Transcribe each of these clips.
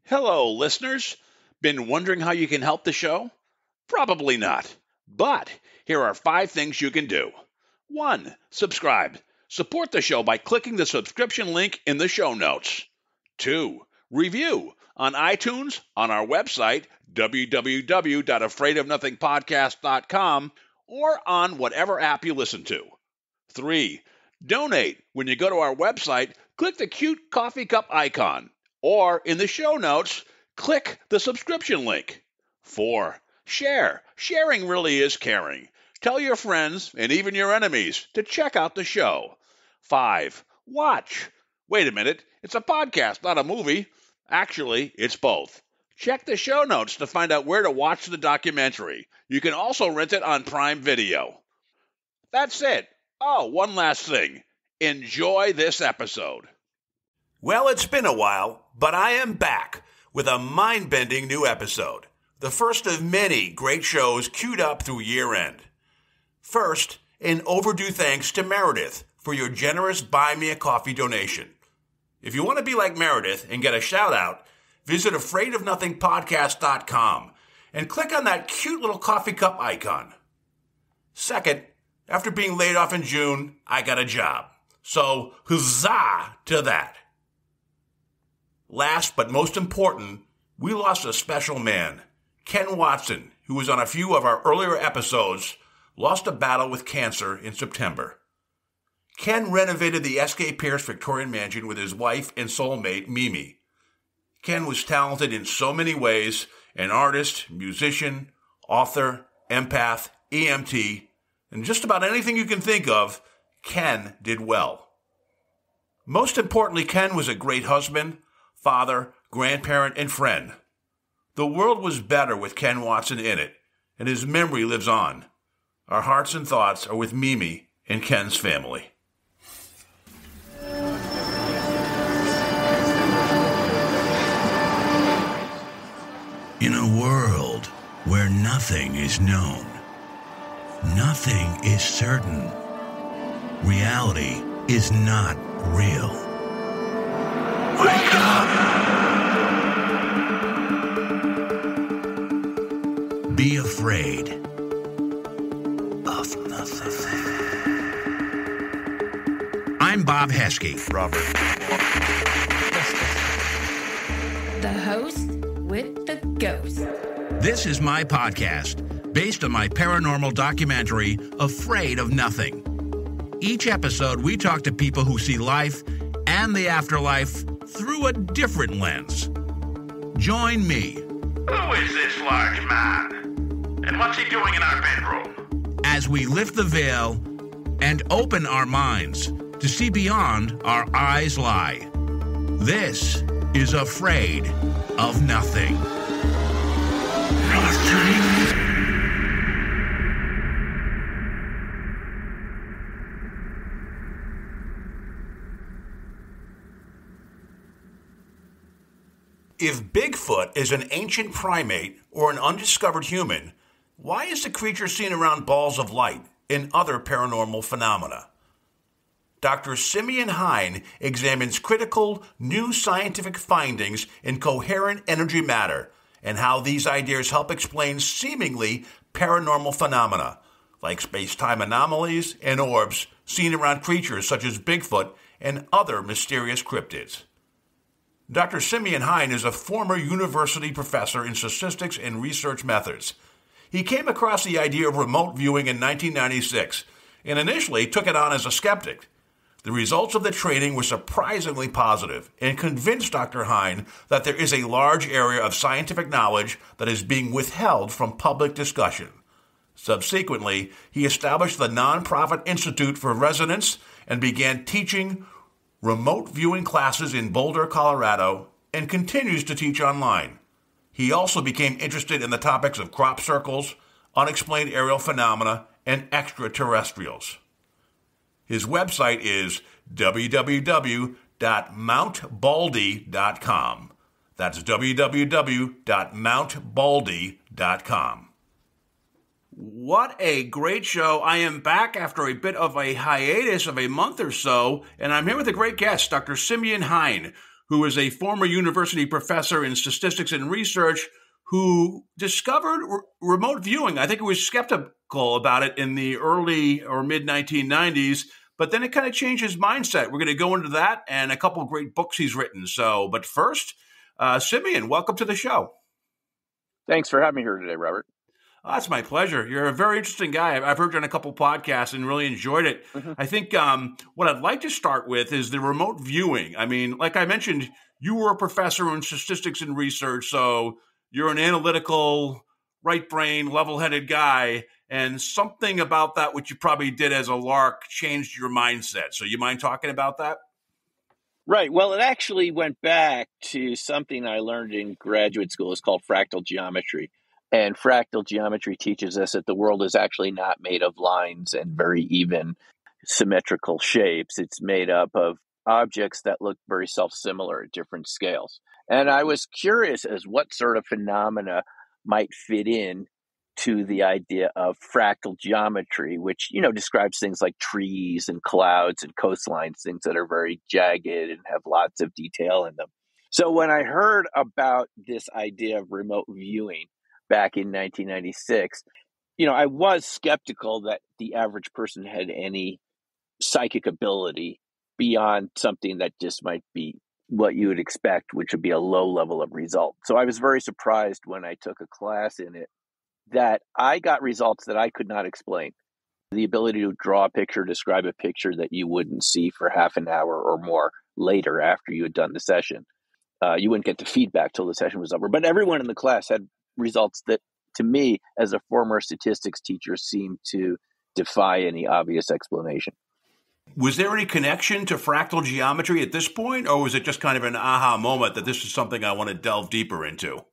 Hello, listeners. Been wondering how you can help the show? Probably not. But here are 5 things you can do. 1. Subscribe. Support the show by clicking the subscription link in the show notes. 2. Review on iTunes, on our website, www.afraidofnothingpodcast.com, or on whatever app you listen to. 3. Donate. When you go to our website, click the cute coffee cup icon. Or in the show notes, click the subscription link. 4. Share. Sharing really is caring. Tell your friends and even your enemies to check out the show. 5. Watch. Wait a minute, it's a podcast, not a movie. Actually, it's both. Check the show notes to find out where to watch the documentary. You can also rent it on Prime Video. That's it. Oh, one last thing. Enjoy this episode. Well, it's been a while, but I am back with a mind-bending new episode. The first of many great shows queued up through year-end. First, an overdue thanks to Meredith for your generous Buy Me a Coffee donation. If you want to be like Meredith and get a shout-out, visit AfraidOfNothingPodcast.com and click on that cute little coffee cup icon. Second, after being laid off in June, I got a job. So, huzzah to that. Last but most important, we lost a special man. Ken Watson, who was on a few of our earlier episodes, lost a battle with cancer in September. Ken renovated the S.K. Pierce Victorian Mansion with his wife and soulmate, Mimi. Ken was talented in so many ways, an artist, musician, author, empath, EMT, and just about anything you can think of, Ken did well. Most importantly, Ken was a great husband, father, grandparent, and friend. The world was better with Ken Watson in it, and his memory lives on. Our hearts and thoughts are with Mimi and Ken's family. In a world where nothing is known, nothing is certain, reality is not real. Wake up! Be afraid of nothing. I'm Bob Heskey. Robert. The host with the ghost. This is my podcast, based on my paranormal documentary, Afraid of Nothing. Each episode, we talk to people who see life and the afterlife through a different lens. Join me. Who is this large man? And what's he doing in our bedroom? As we lift the veil and open our minds to see beyond our eyes lie. This is Afraid of Nothing. If Bigfoot is an ancient primate or an undiscovered human, why is the creature seen around balls of light and other paranormal phenomena? Dr. Simeon Hein examines critical new scientific findings in coherent energy matter and how these ideas help explain seemingly paranormal phenomena like space-time anomalies and orbs seen around creatures such as Bigfoot and other mysterious cryptids. Dr. Simeon Hein is a former university professor in statistics and research methods. He came across the idea of remote viewing in 1996 and initially took it on as a skeptic. The results of the training were surprisingly positive and convinced Dr. Hein that there is a large area of scientific knowledge that is being withheld from public discussion. Subsequently, he established the nonprofit Institute for Residents and began teaching remote viewing classes in Boulder, Colorado, and continues to teach online. He also became interested in the topics of crop circles, unexplained aerial phenomena, and extraterrestrials. His website is www.mountbaldy.com. That's www.mountbaldy.com. What a great show. I am back after a bit of a hiatus of a month or so, and I'm here with a great guest, Dr. Simeon Hein, who is a former university professor in statistics and research who discovered remote viewing. I think he was skeptical about it in the early or mid 1990s, but then it kind of changed his mindset. We're going to go into that and a couple of great books he's written. So, but first, Simeon, welcome to the show. Thanks for having me here today, Robert. Oh, that's my pleasure. You're a very interesting guy. I've heard you on a couple podcasts and really enjoyed it. Mm-hmm. I think what I'd like to start with is the remote viewing. I mean, like I mentioned, you were a professor in statistics and research, so you're an analytical, right-brain, level-headed guy, and something about that, which you probably did as a lark, changed your mindset. So you mind talking about that? Right. Well, it actually went back to something I learned in graduate school. It's called fractal geometry. And fractal geometry teaches us that the world is actually not made of lines and very even symmetrical shapes. It's made up of objects that look very self-similar at different scales. And I was curious as what sort of phenomena might fit in to the idea of fractal geometry, which, describes things like trees and clouds and coastlines, things that are very jagged and have lots of detail in them. So when I heard about this idea of remote viewing back in 1996, I was skeptical that the average person had any psychic ability beyond something that just might be what you would expect, which would be a low level of result. So I was very surprised when I took a class in it that I got results that I could not explain. The ability to draw a picture, describe a picture that you wouldn't see for half an hour or more later after you had done the session. You wouldn't get the feedback till the session was over. But everyone in the class had results that, to me, as a former statistics teacher, seemed to defy any obvious explanation. Was there any connection to fractal geometry at this point, or was it just kind of an aha moment that this is something I want to delve deeper into?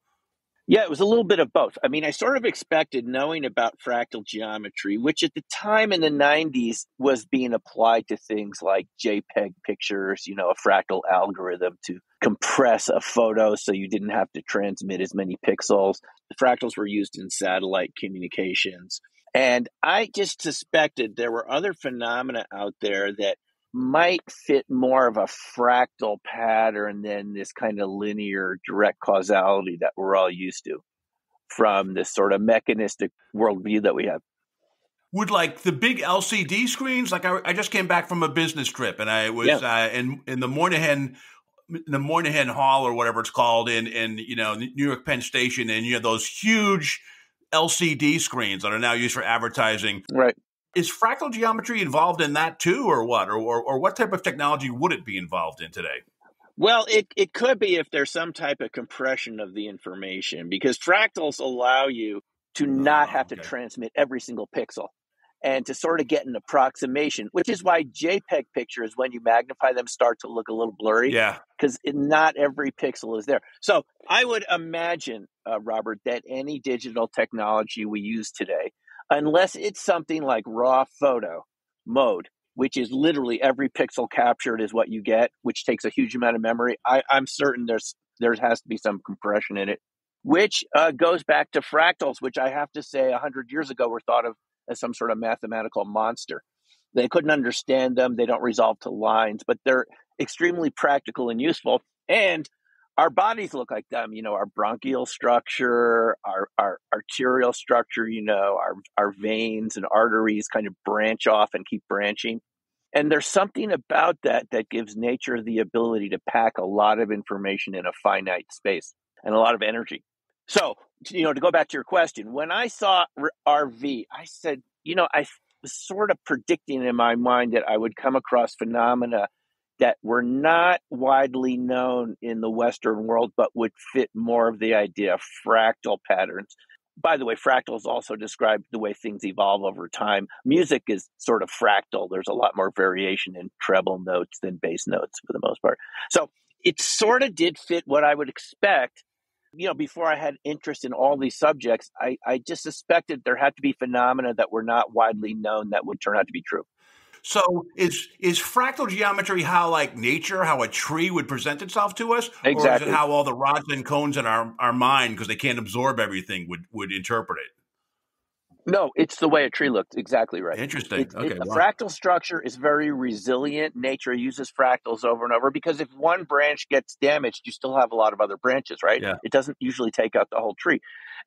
Yeah, it was a little bit of both. I mean, I sort of expected knowing about fractal geometry, which at the time in the 90s was being applied to things like JPEG pictures, a fractal algorithm to compress a photo so you didn't have to transmit as many pixels. The fractals were used in satellite communications. And I just suspected there were other phenomena out there that might fit more of a fractal pattern than this kind of linear direct causality that we're all used to from this sort of mechanistic worldview that we have. Would like the big LCD screens, like I just came back from a business trip and I was in the Moynihan Hall or whatever it's called in New York Penn Station, and those huge LCD screens that are now used for advertising. Right. Is fractal geometry involved in that too, or what? Or what type of technology would it be involved in today? Well, it could be if there's some type of compression of the information, because fractals allow you to not have to transmit every single pixel and to sort of get an approximation, which is why JPEG pictures, when you magnify them, start to look a little blurry. Yeah. Because not every pixel is there. So I would imagine, Robert, that any digital technology we use today, unless it's something like raw photo mode, which is literally every pixel captured is what you get, which takes a huge amount of memory, I'm certain there has to be some compression in it, which goes back to fractals, which I have to say 100 years ago were thought of as some sort of mathematical monster. They couldn't understand them. They don't resolve to lines, but they're extremely practical and useful. And our bodies look like them, our bronchial structure, our arterial structure, our veins and arteries kind of branch off and keep branching. And there's something about that gives nature the ability to pack a lot of information in a finite space and a lot of energy. So, to go back to your question, when I saw RV, I said, I was sort of predicting in my mind that I would come across phenomena that were not widely known in the Western world, but would fit more of the idea of fractal patterns. By the way, fractals also describe the way things evolve over time. Music is sort of fractal. There's a lot more variation in treble notes than bass notes for the most part. So it sort of did fit what I would expect. Before I had interest in all these subjects, I just suspected there had to be phenomena that were not widely known that would turn out to be true. So is fractal geometry how a tree would present itself to us? Exactly. Or is it how all the rods and cones in our mind, because they can't absorb everything, would interpret it? No, it's the way a tree looks. Exactly right. Interesting. Okay, A wow. fractal structure is very resilient. Nature uses fractals over and over because if one branch gets damaged, you still have a lot of other branches, right? Yeah. It doesn't usually take out the whole tree.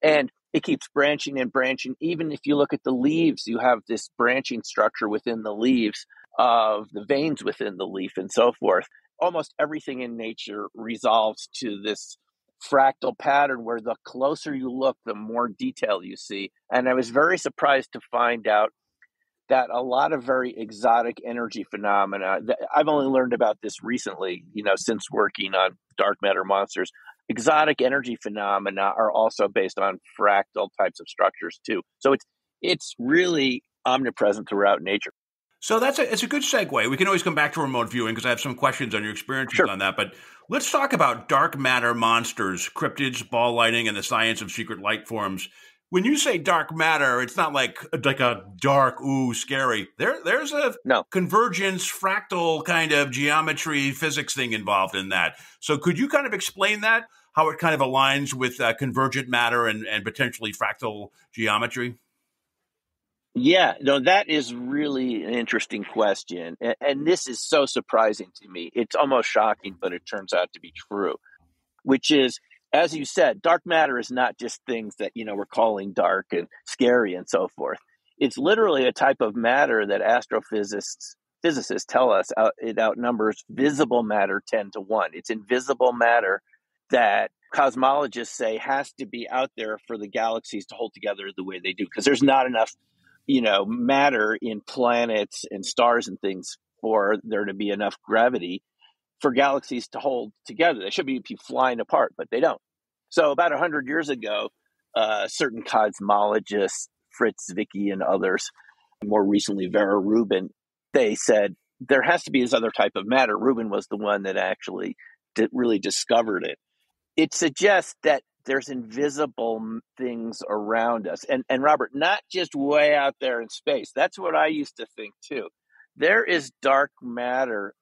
And it keeps branching and branching. Even if you look at the leaves, you have this branching structure within the leaves of the veins within the leaf and so forth. Almost everything in nature resolves to this fractal pattern where the closer you look, the more detail you see. And I was very surprised to find out that a lot of very exotic energy phenomena, I've only learned about this recently, since working on dark matter monsters. Exotic energy phenomena are also based on fractal types of structures too. So it's really omnipresent throughout nature. So it's a good segue. We can always come back to remote viewing because I have some questions on your experiences Sure. on that. But let's talk about dark matter monsters, cryptids, ball lightning, and the science of secret light forms. When you say dark matter, it's not like a dark, scary. There's a convergence, fractal kind of geometry, physics thing involved in that. So could you kind of explain that, how it kind of aligns with convergent matter and potentially fractal geometry? Yeah, no, that is really an interesting question. And this is so surprising to me. It's almost shocking, but it turns out to be true, which is, as you said, dark matter is not just things that, we're calling dark and scary and so forth. It's literally a type of matter that physicists tell us it outnumbers visible matter 10 to 1. It's invisible matter that cosmologists say has to be out there for the galaxies to hold together the way they do, because there's not enough matter in planets and stars and things for there to be enough gravity for galaxies to hold together. They should be flying apart, but they don't. So about 100 years ago, certain cosmologists, Fritz Zwicky and others, more recently Vera Rubin, they said there has to be this other type of matter. Rubin was the one that actually really discovered it. It suggests that there's invisible things around us. And Robert, not just way out there in space. That's what I used to think too. There is dark matter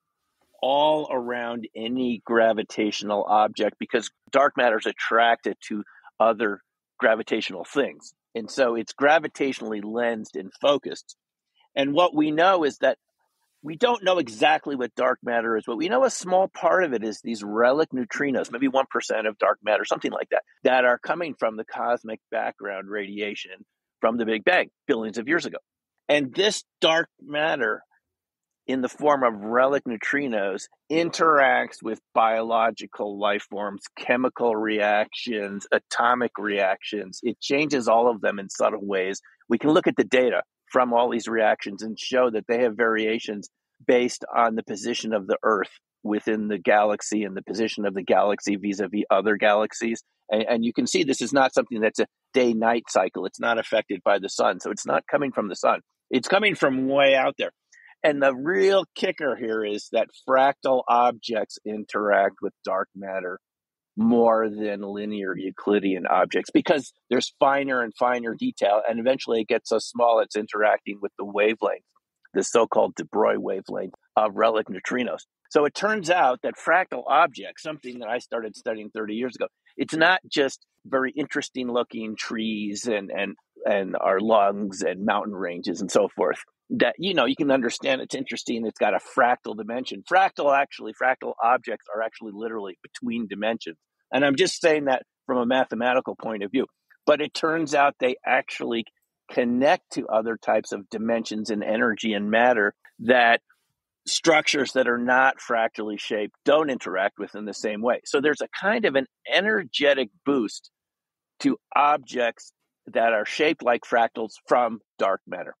all around any gravitational object because dark matter is attracted to other gravitational things. And so it's gravitationally lensed and focused. And what we know is that we don't know exactly what dark matter is, but we know a small part of it is these relic neutrinos, maybe 1% of dark matter, something like that, that are coming from the cosmic background radiation from the Big Bang billions of years ago. And this dark matter in the form of relic neutrinos interacts with biological life forms, chemical reactions, atomic reactions. It changes all of them in subtle ways. We can look at the data from all these reactions and show that they have variations based on the position of the Earth within the galaxy and the position of the galaxy vis-a-vis other galaxies. And you can see this is not something that's a day-night cycle. It's not affected by the sun. So it's not coming from the sun. It's coming from way out there. And the real kicker here is that fractal objects interact with dark matter more than linear Euclidean objects because there's finer and finer detail, and eventually it gets so small it's interacting with the wavelength, the so-called de Broglie wavelength of relic neutrinos. So it turns out that fractal objects, something that I started studying 30 years ago, it's not just very interesting looking trees and our lungs and mountain ranges and so forth. That, you can understand it's interesting. It's got a fractal dimension. Fractal objects are actually literally between dimensions. And I'm just saying that from a mathematical point of view. But it turns out they actually connect to other types of dimensions and energy and matter that structures that are not fractally shaped don't interact with in the same way. So there's a kind of an energetic boost to objects that are shaped like fractals from dark matter.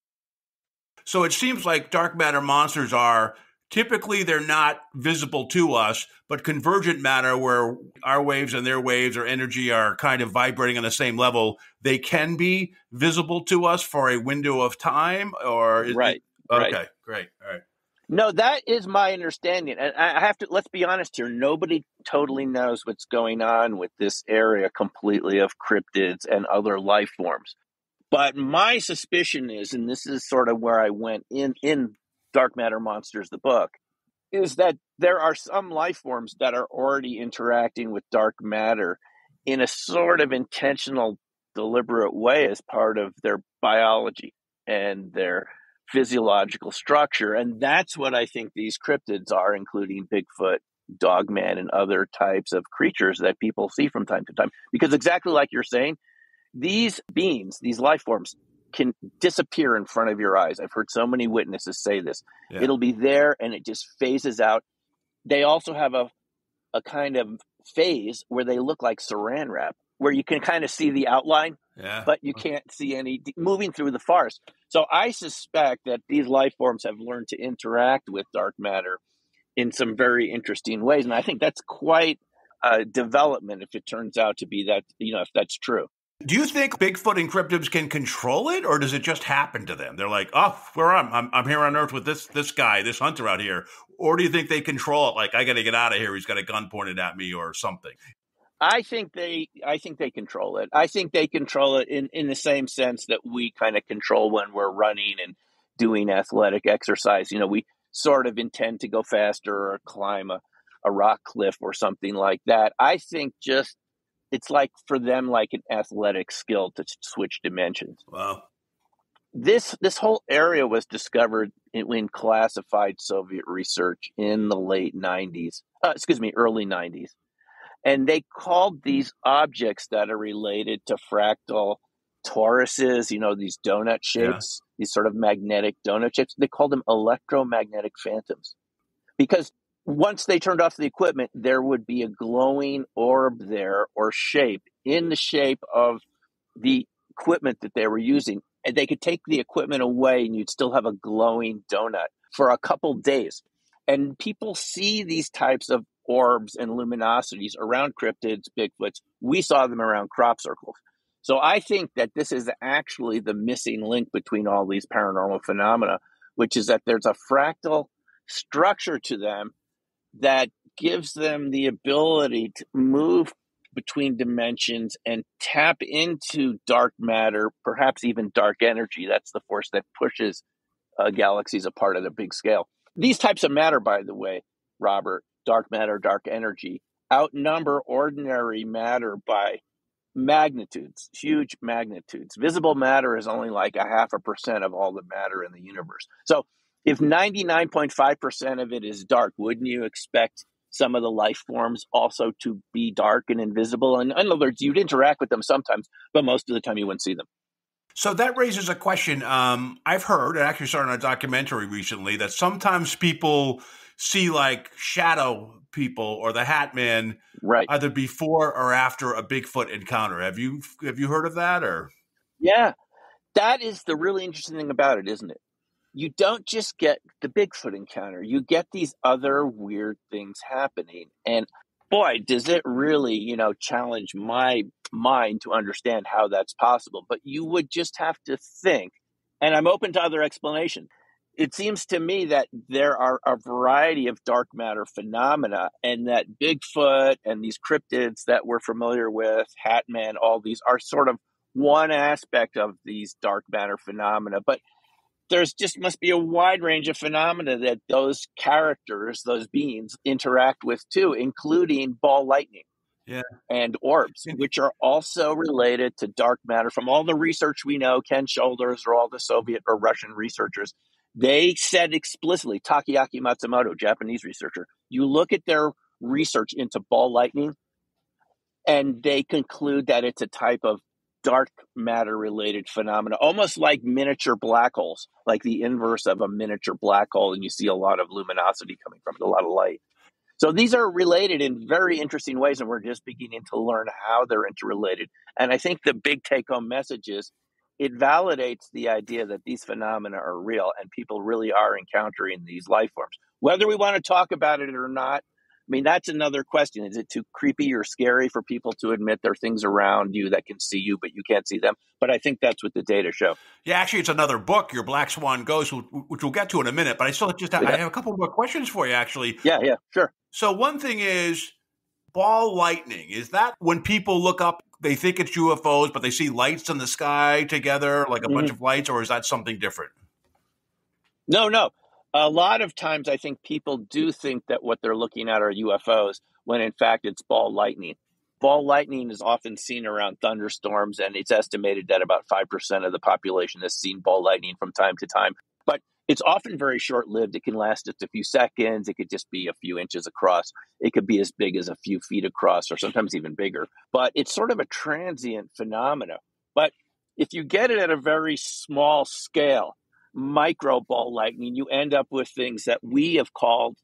So it seems like dark matter monsters are typically they're not visible to us, but convergent matter where our waves and their waves or energy are kind of vibrating on the same level, they can be visible to us for a window of time or right. Okay, great. All right. No, that is my understanding. And I have to, let's be honest here, nobody totally knows what's going on with this area completely of cryptids and other life forms. But my suspicion is, and this is sort of where I went in Dark Matter Monsters, the book, is that there are some life forms that are already interacting with dark matter in a sort of intentional deliberate way as part of their biology and their physiological structure. And that's what I think these cryptids are, including Bigfoot, Dogman, and other types of creatures that people see from time to time. Because exactly like you're saying, these beings, these life forms, can disappear in front of your eyes. I've heard so many witnesses say this. Yeah. It'll be there and it just phases out. They also have a kind of phase where they look like saran wrap, where you can kind of see the outline, but you can't see any moving through the forest. So I suspect that these life forms have learned to interact with dark matter in some very interesting ways. And I think that's quite a development if it turns out to be that, if that's true. Do you think Bigfoot and cryptids can control it, or does it just happen to them? They're like, oh, where I'm here on Earth with this guy, this hunter out here. Or do you think they control it? Like, I got to get out of here. He's got a gun pointed at me or something. I think they control it. I think they control it in the same sense that we kind of control when we're running and doing athletic exercise. We sort of intend to go faster or climb a rock cliff or something like that. I think it's like for them, like an athletic skill to switch dimensions. Wow. This whole area was discovered in classified Soviet research in the early 90s. And they called these objects that are related to fractal toruses, these donut shapes, these sort of magnetic donut shapes. They called them electromagnetic phantoms. Because once they turned off the equipment, there would be a glowing orb there or shape in the shape of the equipment that they were using. And they could take the equipment away and you'd still have a glowing donut for a couple days. And people see these types of orbs and luminosities around cryptids, Bigfoots. We saw them around crop circles. So I think that this is actually the missing link between all these paranormal phenomena, which is that there's a fractal structure to them that gives them the ability to move between dimensions and tap into dark matter, perhaps even dark energy. That's the force that pushes galaxies apart at a big scale. These types of matter, by the way, Robert, dark matter, dark energy, outnumber ordinary matter by magnitudes, huge magnitudes. Visible matter is only like 0.5% of all the matter in the universe. So if 99.5% of it is dark, wouldn't you expect some of the life forms also to be dark and invisible? And in other words, you'd interact with them sometimes, but most of the time you wouldn't see them. So that raises a question. I've heard, and actually saw in a documentary recently, that sometimes people see like shadow people or the Hat Man, right, either before or after a Bigfoot encounter. Have you heard of that? Or yeah, that is the really interesting thing about it, isn't it? You don't just get the Bigfoot encounter; you get these other weird things happening, and boy, does it really, challenge my mind to understand how that's possible. But you would just have to think, and I'm open to other explanations. It seems to me that there are a variety of dark matter phenomena, and that Bigfoot and these cryptids that we're familiar with, Hat Man, all these are sort of one aspect of these dark matter phenomena. But there's just must be a wide range of phenomena that those characters, those beings, interact with too, including ball lightning and orbs, which are also related to dark matter. From all the research we know, Ken Shoulders or all the Soviet or Russian researchers, they said explicitly, Takeaki Matsumoto, Japanese researcher, you look at their research into ball lightning, and they conclude that it's a type of dark matter related phenomena, almost like miniature black holes, like the inverse of a miniature black hole. And you see a lot of luminosity coming from it, a lot of light. So these are related in very interesting ways, and we're just beginning to learn how they're interrelated. And I think the big take-home message is it validates the idea that these phenomena are real and people really are encountering these life forms. Whether we want to talk about it or not, I mean, that's another question. Is it too creepy or scary for people to admit there are things around you that can see you, but you can't see them? But I think that's what the data show. Yeah, actually, it's another book, Your Black Swan Ghost, which we'll get to in a minute. But I still I have a couple more questions for you, actually. Yeah, sure. So one thing is ball lightning. Is that when people look up, they think it's UFOs, but they see lights in the sky together, like a bunch of lights, or is that something different? No. A lot of times I think people do think that what they're looking at are UFOs when in fact it's ball lightning. Ball lightning is often seen around thunderstorms, and it's estimated that about 5% of the population has seen ball lightning from time to time. But it's often very short-lived. It can last just a few seconds. It could just be a few inches across. It could be as big as a few feet across, or sometimes even bigger. But it's sort of a transient phenomena. But if you get it at a very small scale, micro ball lightning, you end up with things that we have called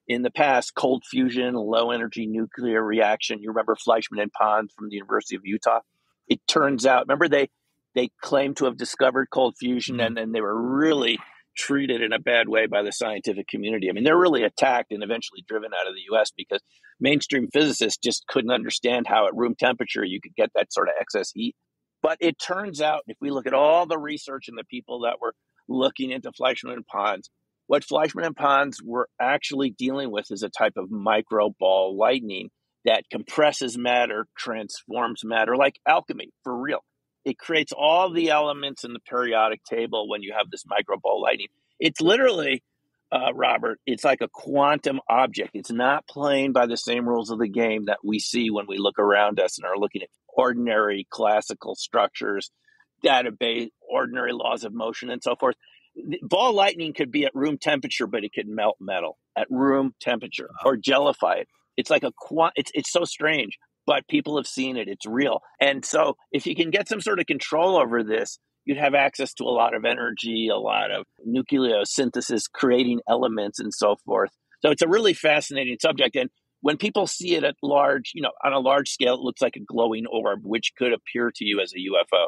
in the past cold fusion, low energy nuclear reaction. You remember Fleischmann and Pons from the University of Utah? It turns out, remember they claimed to have discovered cold fusion, and then they were really treated in a bad way by the scientific community. I mean, they're really attacked and eventually driven out of the U.S. because mainstream physicists just couldn't understand how at room temperature you could get that sort of excess heat. But it turns out, if we look at all the research and the people that were looking into Fleischmann and Pons, what Fleischmann and Pons were actually dealing with is a type of micro ball lightning that compresses matter, transforms matter, like alchemy, for real. It creates all the elements in the periodic table when you have this micro ball lightning. It's literally, Robert, it's like a quantum object. It's not playing by the same rules of the game that we see when we look around us and are looking at ordinary classical structures, database, ordinary laws of motion, and so forth. Ball lightning could be at room temperature, but it could melt metal at room temperature or gellify it. It's like it's so strange, but people have seen it. It's real. And so if you can get some sort of control over this, you'd have access to a lot of energy, a lot of nucleosynthesis, creating elements and so forth. So it's a really fascinating subject. And when people see it at large, on a large scale, it looks like a glowing orb, which could appear to you as a UFO.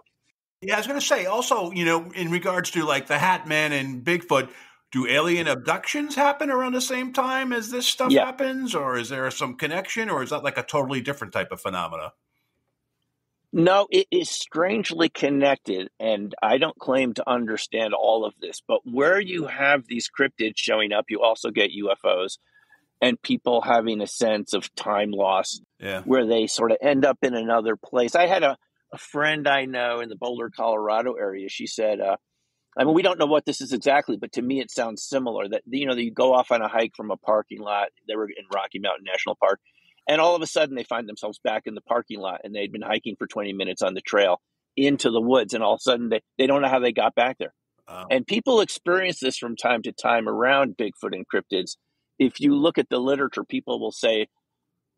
Yeah, I was going to say also, in regards to like the Hat Man and Bigfoot, do alien abductions happen around the same time as this stuff happens? Or is there some connection, or is that like a totally different type of phenomena? No, it is strangely connected, and I don't claim to understand all of this, but where you have these cryptids showing up, you also get UFOs and people having a sense of time loss where they sort of end up in another place. I had a friend I know in the Boulder, Colorado area. She said, we don't know what this is exactly, but to me it sounds similar that, you go off on a hike from a parking lot. They were in Rocky Mountain National Park. And all of a sudden they find themselves back in the parking lot, and they'd been hiking for 20 minutes on the trail into the woods. And all of a sudden they don't know how they got back there. And people experience this from time to time around Bigfoot and cryptids. If you look at the literature, people will say,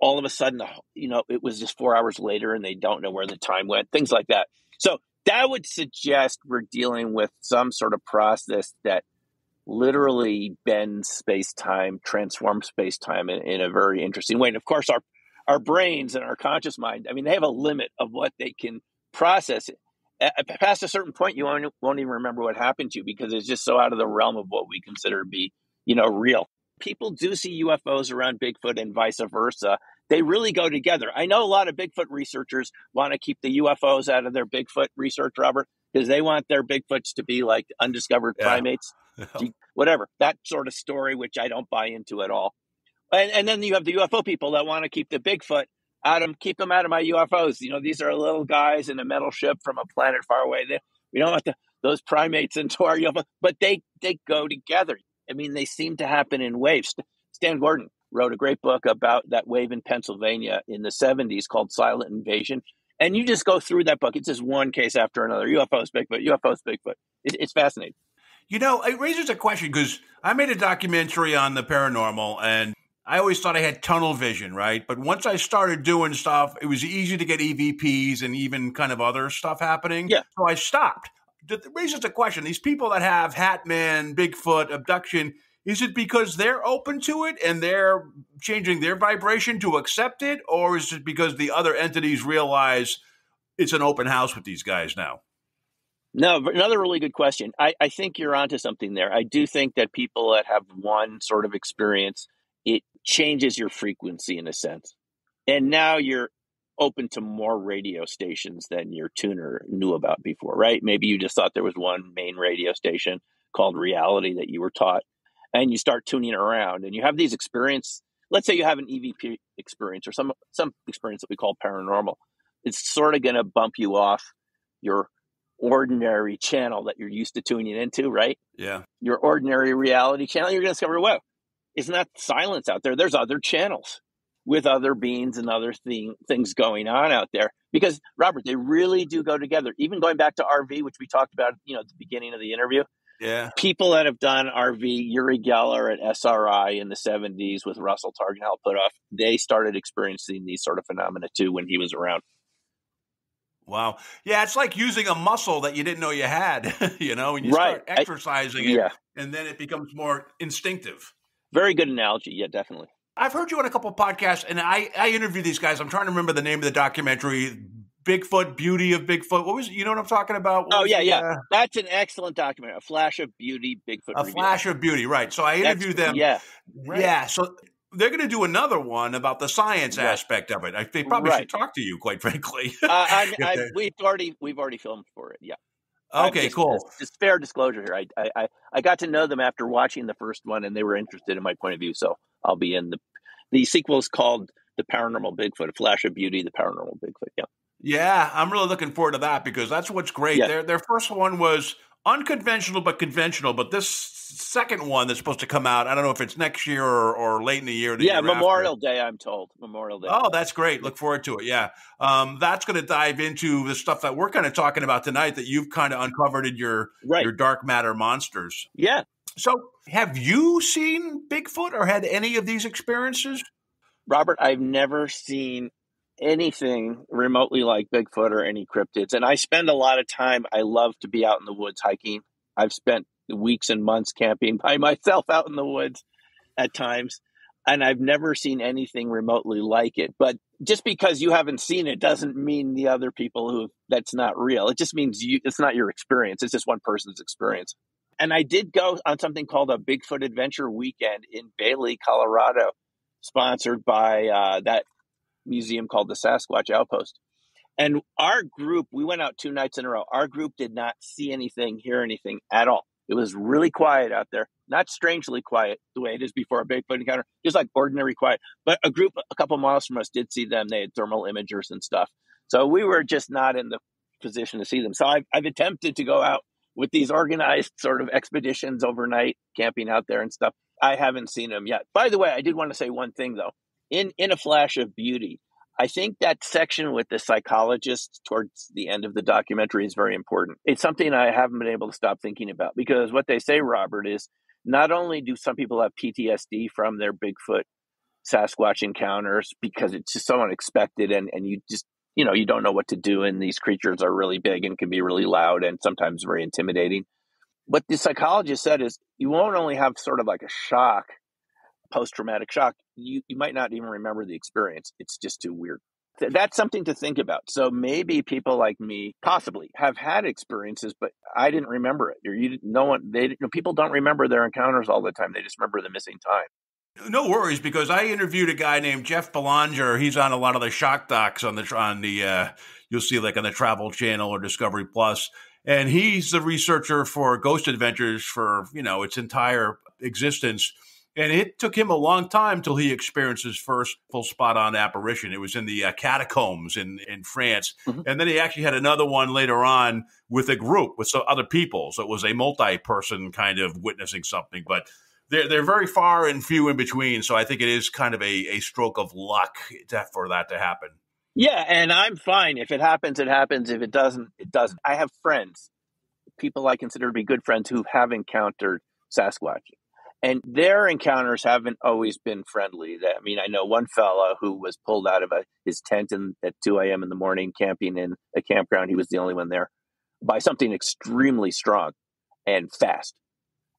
all of a sudden, it was just 4 hours later and they don't know where the time went, things like that. So that would suggest we're dealing with some sort of process that literally bends space-time, transforms space-time in a very interesting way. And of course, our brains and our conscious mind, they have a limit of what they can process. Past a certain point, you won't even remember what happened to you because it's just so out of the realm of what we consider to be, real. People do see UFOs around Bigfoot and vice versa. They really go together. I know a lot of Bigfoot researchers want to keep the UFOs out of their Bigfoot research, Robert, because they want their Bigfoots to be like undiscovered primates, whatever, that sort of story, which I don't buy into at all. And then you have the UFO people that want to keep the Bigfoot keep them out of my UFOs. These are little guys in a metal ship from a planet far away. We don't want those primates into our UFO, but they go together. They seem to happen in waves. Stan Gordon wrote a great book about that wave in Pennsylvania in the 70s called Silent Invasion. And you just go through that book. It's just one case after another. UFOs, Bigfoot, UFOs, Bigfoot. It's fascinating. It raises a question because I made a documentary on the paranormal, and I always thought I had tunnel vision, right? But once I started doing stuff, it was easy to get EVPs and even kind of other stuff happening. Yeah. So I stopped. It raises the question, these people that have Hat Man, Bigfoot, abduction, is it because they're open to it and they're changing their vibration to accept it? Or is it because the other entities realize it's an open house with these guys now? No, another really good question. I think you're onto something there. I do think that people that have one sort of experience, it changes your frequency in a sense. And now you're open to more radio stations than your tuner knew about before, right? Maybe you just thought there was one main radio station called reality that you were taught, and you start tuning around and you have these experiences. Let's say you have an EVP experience or some experience that we call paranormal. It's sort of going to bump you off your ordinary channel that you're used to tuning into, right? Yeah. Your ordinary reality channel. You're going to discover, wow, isn't that silence out there? There's other channels. with other beings and other things going on out there. Because, Robert, they really do go together. Even going back to RV, which we talked about, at the beginning of the interview. Yeah. People that have done RV, Uri Geller at SRI in the 70s with Russell Targenhall Puthoff, they started experiencing these sort of phenomena too when he was around. Wow. Yeah, it's like using a muscle that you didn't know you had, when you Right. start exercising it, Yeah. and then it becomes more instinctive. Very good analogy. Yeah, definitely. I've heard you on a couple of podcasts, and I interview these guys. I'm trying to remember the name of the documentary, Bigfoot, Beauty of Bigfoot. What was it? You know what I'm talking about? Yeah. That's an excellent documentary. A Flash of Beauty, Bigfoot A Review. Flash of Beauty, right. So I interviewed them. Yeah. Right. Yeah, so they're going to do another one about the science aspect of it. They probably should talk to you, quite frankly. We've already filmed for it. Yeah. Okay, cool. Just fair disclosure here. I got to know them after watching the first one, and they were interested in my point of view. So I'll be in the sequel is called The Paranormal Bigfoot, A Flash of Beauty, The Paranormal Bigfoot. Yeah. Yeah, I'm really looking forward to that because that's what's great. Yeah. Their first one was unconventional but conventional, but this second one that's supposed to come out, I don't know if it's next year or late in the year. Yeah, Memorial Day, I'm told. Memorial Day. Oh, that's great. Look forward to it. Yeah. That's going to dive into the stuff that we're kind of talking about tonight that you've kind of uncovered in your dark matter monsters. Yeah. So have you seen Bigfoot or had any of these experiences? Robert, I've never seen anything remotely like Bigfoot or any cryptids. And I spend a lot of time. I love to be out in the woods hiking. I've spent weeks and months camping by myself out in the woods at times. And I've never seen anything remotely like it. But just because you haven't seen it doesn't mean the other people that's not real. It just means it's not your experience. It's just one person's experience. And I did go on something called a Bigfoot Adventure Weekend in Bailey, Colorado, sponsored by that museum called the Sasquatch Outpost. And our group, we went out 2 nights in a row. Our group did not see anything, hear anything at all. It was really quiet out there, not strangely quiet the way it is before a Bigfoot encounter, just like ordinary quiet. But a group a couple miles from us did see them. They had thermal imagers and stuff. So we were just not in the position to see them. So I've attempted to go out with these organized sort of expeditions overnight, camping out there and stuff. I haven't seen them yet. By the way, I did want to say one thing, though. In A Flash of Beauty, I think that section with the psychologist towards the end of the documentary is very important. It's something I haven't been able to stop thinking about because what they say, Robert, is not only do some people have PTSD from their Bigfoot Sasquatch encounters because it's just so unexpected and you just, you don't know what to do. And these creatures are really big and can be really loud and sometimes very intimidating. What the psychologist said is you won't only have sort of like a shock, post-traumatic shock, you might not even remember the experience. It's just too weird. That's something to think about. So maybe people like me possibly have had experiences, but I didn't remember it. People don't remember their encounters all the time. They just remember the missing time. No worries, because I interviewed a guy named Jeff Belanger. He's on a lot of the shock docs on the you'll see like on the Travel Channel or Discovery Plus, and he's the researcher for Ghost Adventures for its entire existence. And it took him a long time till he experienced his first full spot-on apparition. It was in the catacombs in France. Mm-hmm. And then he actually had another one later on with a group, with some other people. So it was a multi-person kind of witnessing something. But they're very far and few in between. So I think it is kind of a stroke of luck for that to happen. Yeah, and I'm fine. If it happens, it happens. If it doesn't, it doesn't. I have friends, people I consider to be good friends, who have encountered Sasquatch. And their encounters haven't always been friendly. I know one fellow who was pulled out of his tent at 2 a.m. in the morning, camping in a campground. He was the only one there, by something extremely strong and fast.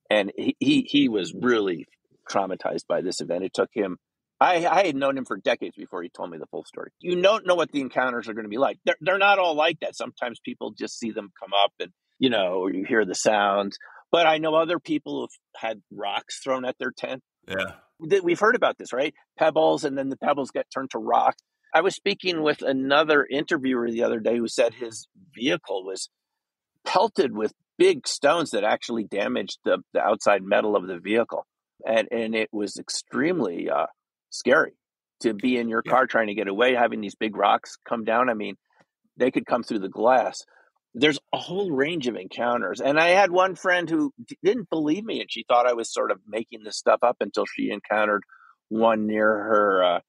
And he was really traumatized by this event. It took him, I had known him for decades before he told me the full story. You don't know what the encounters are going to be like. They're not all like that. Sometimes people just see them come up and, or you hear the sounds. But I know other people who've had rocks thrown at their tent. Yeah. We've heard about this, right? Pebbles, and then the pebbles get turned to rock. I was speaking with another interviewer the other day who said his vehicle was pelted with big stones that actually damaged the outside metal of the vehicle. And it was extremely scary to be in your car trying to get away, having these big rocks come down. They could come through the glass. There's a whole range of encounters. And I had one friend who didn't believe me, and she thought I was sort of making this stuff up until she encountered one near her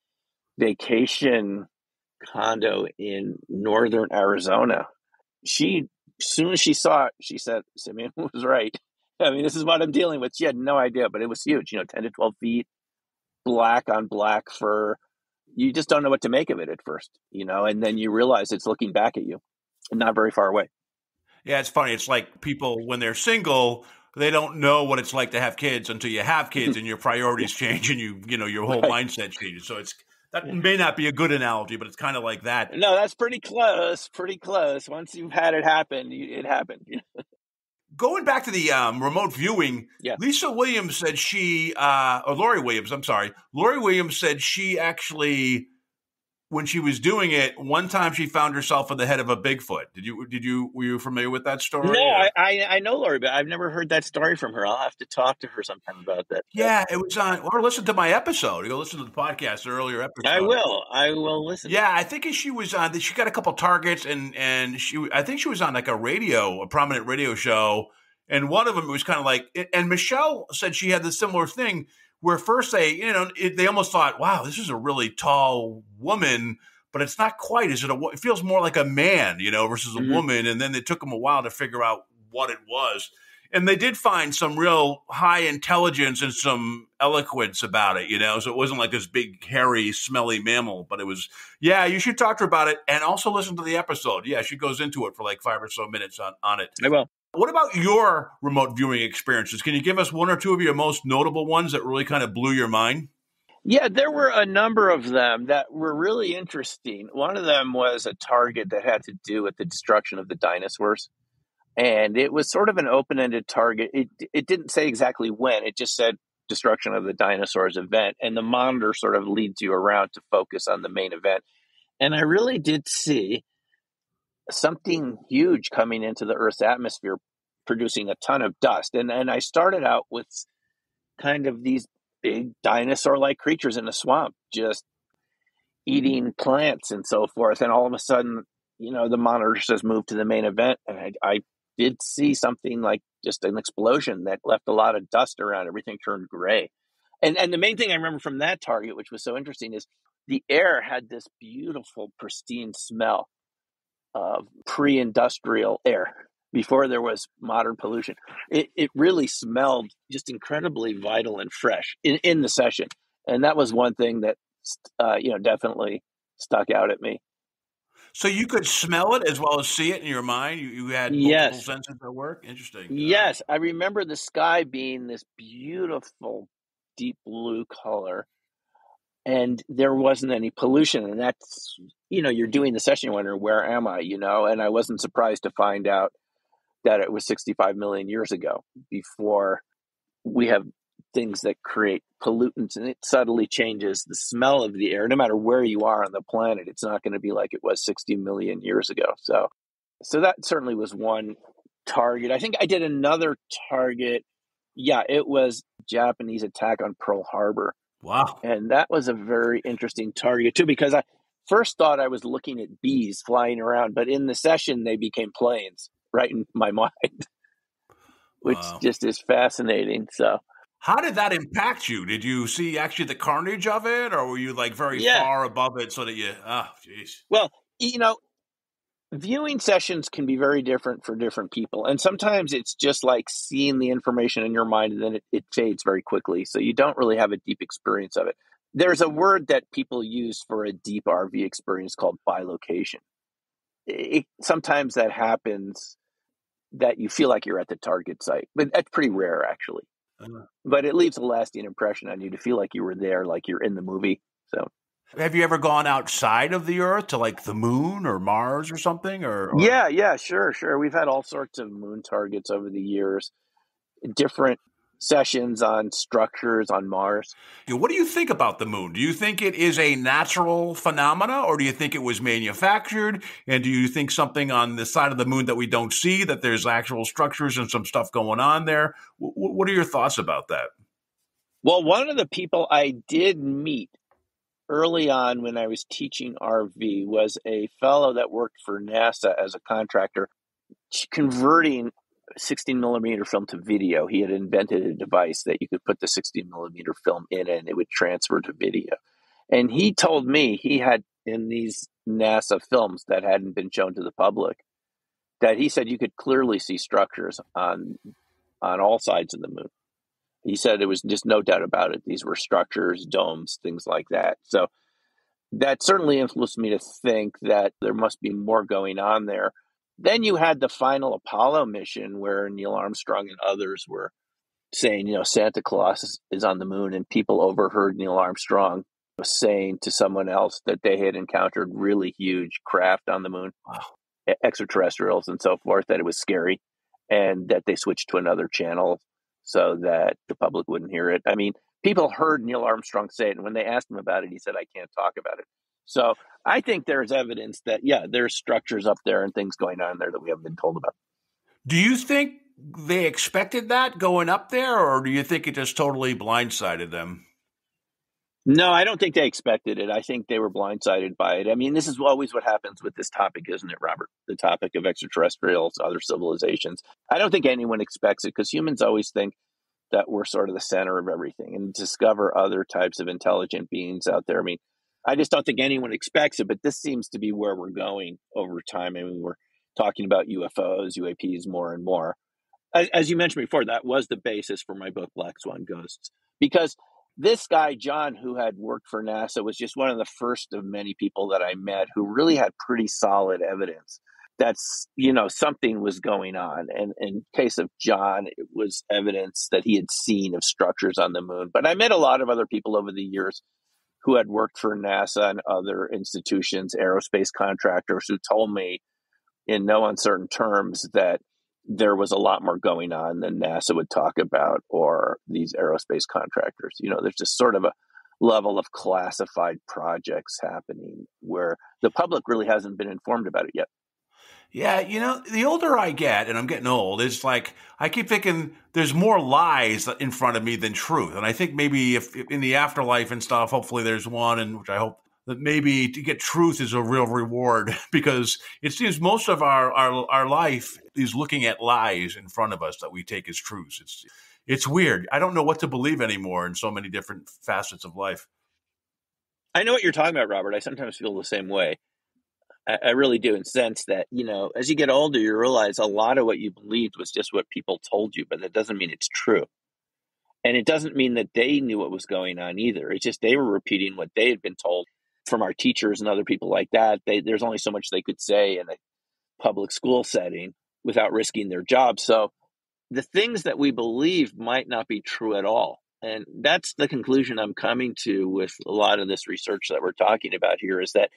vacation condo in northern Arizona. As soon as she saw it, she said, Simeon was right. I mean, this is what I'm dealing with. She had no idea, but it was huge, 10 to 12 feet, black on black fur. You just don't know what to make of it at first, and then you realize it's looking back at you and not very far away. Yeah, it's funny. It's like people, when they're single, they don't know what it's like to have kids until you have kids and your priorities change and your whole mindset changes. So that may not be a good analogy, but it's kind of like that. No, that's pretty close. Pretty close. Once you've had it happen, it happened. Going back to the remote viewing, Yeah. Lisa Williams said Lori Williams said she actually, when she was doing it, one time she found herself in the head of a Bigfoot. Were you familiar with that story? No, I know Lori, but I've never heard that story from her. I'll have to talk to her sometime about that. Yeah, it was or listen to my episode. You go listen to the podcast, the earlier episode. I will listen. Yeah, I think she was on. She got a couple targets, and I think she was on like a prominent radio show, and one of them was kind of like. And Michelle said she had the similar thing where first they almost thought, wow, this is a really tall woman, but it's not quite. It feels more like a man, versus a woman. And then it took them a while to figure out what it was. And they did find some real high intelligence and some eloquence about it, so it wasn't like this big, hairy, smelly mammal, but it was, you should talk to her about it and also listen to the episode. Yeah, she goes into it for like 5 or so minutes on it. I will. What about your remote viewing experiences? Can you give us one or two of your most notable ones that really kind of blew your mind? Yeah, there were a number of them that were really interesting. One of them was a target that had to do with the destruction of the dinosaurs. And it was sort of an open-ended target. It didn't say exactly when. It just said destruction of the dinosaurs event. And the monitor sort of leads you around to focus on the main event. And I really did see something huge coming into the Earth's atmosphere, producing a ton of dust. And I started out with kind of these big dinosaur-like creatures in a swamp, just eating plants and so forth. And all of a sudden, the monitor says move to the main event. And I did see something like just an explosion that left a lot of dust around. Everything turned gray. And the main thing I remember from that target, which was so interesting, is the air had this beautiful, pristine smell of pre-industrial air before there was modern pollution. It really smelled just incredibly vital and fresh in the session. And that was one thing that, definitely stuck out at me. So you could smell it as well as see it in your mind? You had multiple senses at work? Interesting. Yes. I remember the sky being this beautiful deep blue color, and there wasn't any pollution. And that's, you're doing the session, you wonder, where am I, And I wasn't surprised to find out that it was 65 million years ago, before we have things that create pollutants, and it subtly changes the smell of the air. No matter where you are on the planet, it's not going to be like it was 60 million years ago. So that certainly was one target. I think I did another target. Yeah, it was Japanese attack on Pearl Harbor. Wow. And that was a very interesting target too, because I first thought I was looking at bees flying around, but in the session they became planes right in my mind, which just is fascinating. So how did that impact you? Did you see actually the carnage of it, or were you like very far above it so that you, geez. Well, viewing sessions can be very different for different people. And sometimes it's just like seeing the information in your mind, and then it fades very quickly. So you don't really have a deep experience of it. There's a word that people use for a deep RV experience called bilocation. Sometimes that happens that you feel like you're at the target site, but that's pretty rare actually. But it leaves a lasting impression on you to feel like you were there, like you're in the movie. So, have you ever gone outside of the Earth to like the moon or Mars or something? Or... Yeah, sure. We've had all sorts of moon targets over the years, different sessions on structures on Mars. What do you think about the moon? Do you think it is a natural phenomena, or do you think it was manufactured? And do you think something on the side of the moon that we don't see, that there's actual structures and some stuff going on there? What are your thoughts about that? Well, one of the people I did meet early on when I was teaching RV was a fellow that worked for NASA as a contractor, converting 16 millimeter film to video. He had invented a device that you could put the 16 millimeter film in and it would transfer to video. And he told me he had in these NASA films that hadn't been shown to the public that he said you could clearly see structures on all sides of the moon. He said there was just no doubt about it. These were structures, domes, things like that. So that certainly influenced me to think that there must be more going on there. Then you had the final Apollo mission where Neil Armstrong and others were saying, Santa Claus is on the moon, and people overheard Neil Armstrong saying to someone else that they had encountered really huge craft on the moon, extraterrestrials and so forth, that it was scary, and that they switched to another channel so that the public wouldn't hear it. I mean, people heard Neil Armstrong say it, and when they asked him about it, he said, I can't talk about it. So I think there's evidence that, there's structures up there and things going on there that we haven't been told about. Do you think they expected that going up there, or do you think it just totally blindsided them? No, I don't think they expected it. I think they were blindsided by it. I mean, this is always what happens with this topic, isn't it, Robert? The topic of extraterrestrials, other civilizations. I don't think anyone expects it because humans always think that we're sort of the center of everything and discover other types of intelligent beings out there. I mean, I just don't think anyone expects it, but this seems to be where we're going over time. I mean, we're talking about UFOs, UAPs more and more. As you mentioned before, that was the basis for my book, Black Swan Ghosts, because this guy, John, who had worked for NASA, was just one of the first of many people that I met who really had pretty solid evidence that, something was going on. And in case of John, it was evidence that he had seen of structures on the moon. But I met a lot of other people over the years who had worked for NASA and other institutions, aerospace contractors, who told me in no uncertain terms that there was a lot more going on than NASA would talk about or these aerospace contractors. There's just sort of a level of classified projects happening where the public really hasn't been informed about it yet. Yeah, the older I get, and I'm getting old, it's like I keep thinking there's more lies in front of me than truth. And I think maybe if in the afterlife and stuff, hopefully there's one, and which I hope that maybe to get truth is a real reward, because it seems most of our life is looking at lies in front of us that we take as truths. It's weird. I don't know what to believe anymore in so many different facets of life. I know what you're talking about, Robert. I sometimes feel the same way. I really do, in the sense that, as you get older, you realize a lot of what you believed was just what people told you, but that doesn't mean it's true. And it doesn't mean that they knew what was going on either. It's just they were repeating what they had been told from our teachers and other people like that. There's only so much they could say in a public school setting without risking their job. So the things that we believe might not be true at all. And that's the conclusion I'm coming to with a lot of this research that we're talking about here, is that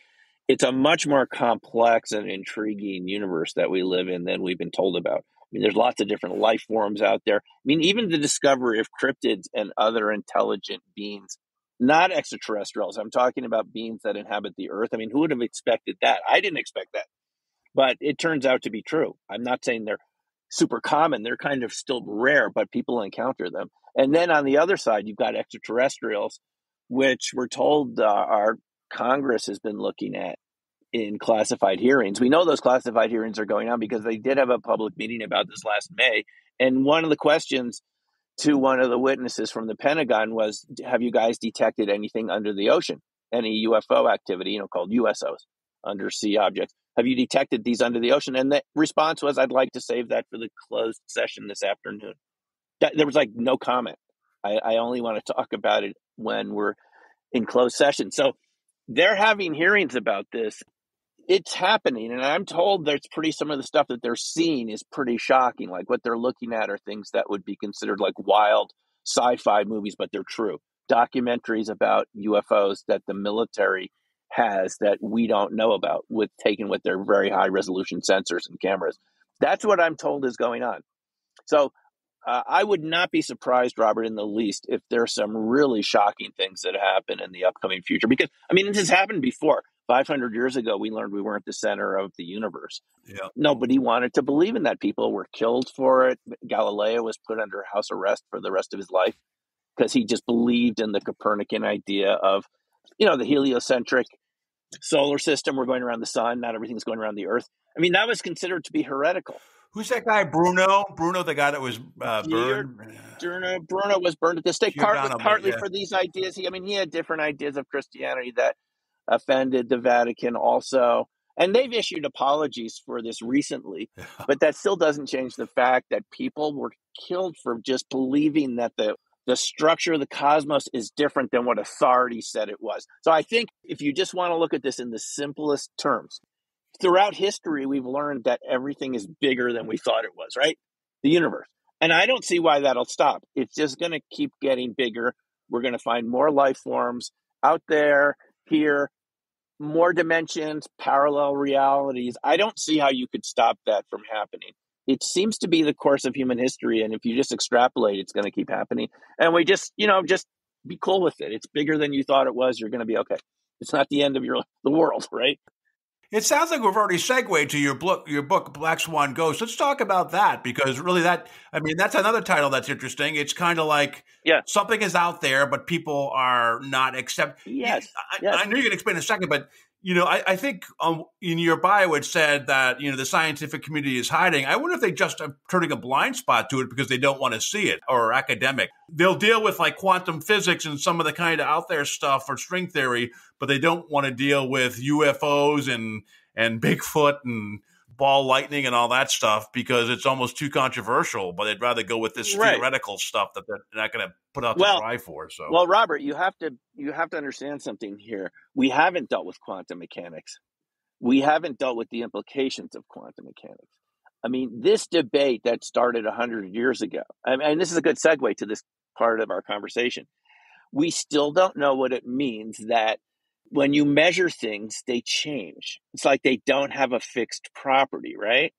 it's a much more complex and intriguing universe that we live in than we've been told about. I mean, there's lots of different life forms out there. I mean, even the discovery of cryptids and other intelligent beings, not extraterrestrials. I'm talking about beings that inhabit the earth. I mean, who would have expected that? I didn't expect that, but it turns out to be true. I'm not saying they're super common. They're kind of still rare, but people encounter them. And then on the other side, you've got extraterrestrials, which we're told our Congress has been looking at in classified hearings. We know those classified hearings are going on because they did have a public meeting about this last May. And one of the questions to one of the witnesses from the Pentagon was, have you guys detected anything under the ocean? Any UFO activity, called USOs, undersea objects. Have you detected these under the ocean? And the response was, I'd like to save that for the closed session this afternoon. There was no comment. I only want to talk about it when we're in closed session. So they're having hearings about this. It's happening, and I'm told some of the stuff that they're seeing is pretty shocking. Like what they're looking at are things that would be considered like wild sci-fi movies, but they're true. Documentaries about UFOs that the military has that we don't know about, taken with their very high resolution sensors and cameras. That's what I'm told is going on. So I would not be surprised, Robert, in the least, if there's some really shocking things that happen in the upcoming future. Because, this has happened before. 500 years ago, we learned we weren't the center of the universe. Yeah. Nobody wanted to believe in that. People were killed for it. Galileo was put under house arrest for the rest of his life because he just believed in the Copernican idea of, the heliocentric solar system, we're going around the sun, not everything's going around the earth. I mean, that was considered to be heretical. Who's that guy? Bruno, the guy that was burned? Bruno was burned at the stake, partly yeah. for these ideas. He had different ideas of Christianity that offended the Vatican also. And they've issued apologies for this recently, but that still doesn't change the fact that people were killed for just believing that the structure of the cosmos is different than what authority said it was. So I think if you just want to look at this in the simplest terms, throughout history, we've learned that everything is bigger than we thought it was, right? The universe. And I don't see why that'll stop. It's just going to keep getting bigger. We're going to find more life forms out there, here, more dimensions, parallel realities. I don't see how you could stop that from happening. It seems to be the course of human history. And if you just extrapolate, it's going to keep happening. And we just be cool with it. It's bigger than you thought it was. You're going to be okay. It's not the end of the world, right? It sounds like we've already segued to your book, Black Swan Ghost. Let's talk about that, because really that's another title that's interesting. It's kind of like something is out there, but people are not accepting. Yes. I know you're going to explain in a second, but I think in your bio it said that the scientific community is hiding. I wonder if they just are turning a blind spot to it because they don't want to see it, or academic. They'll deal with like quantum physics and some of the kind of out there stuff or string theory, but they don't want to deal with UFOs and Bigfoot and ball lightning and all that stuff because it's almost too controversial. But they'd rather go with this theoretical stuff that they're not going to put out the dry for. So, well, Robert, you have to understand something here. We haven't dealt with quantum mechanics. We haven't dealt with the implications of quantum mechanics. I mean, this debate that started 100 years ago, and this is a good segue to this part of our conversation. We still don't know what it means that when you measure things, they change. It's like they don't have a fixed property, right?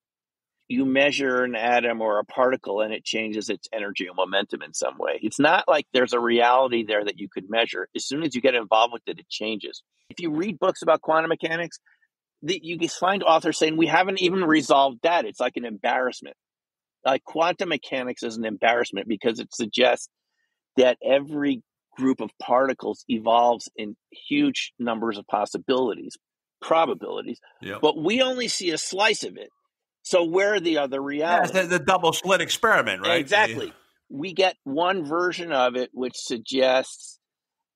You measure an atom or a particle and it changes its energy and momentum in some way. It's not like there's a reality there that you could measure. As soon as you get involved with it, it changes. If you read books about quantum mechanics, you can find authors saying we haven't even resolved that. It's like an embarrassment. Like quantum mechanics is an embarrassment because it suggests that every group of particles evolves in huge numbers of probabilities, but we only see a slice of it. So where are the other realities? Yeah, the double slit experiment, right? Exactly. We get one version of it, which suggests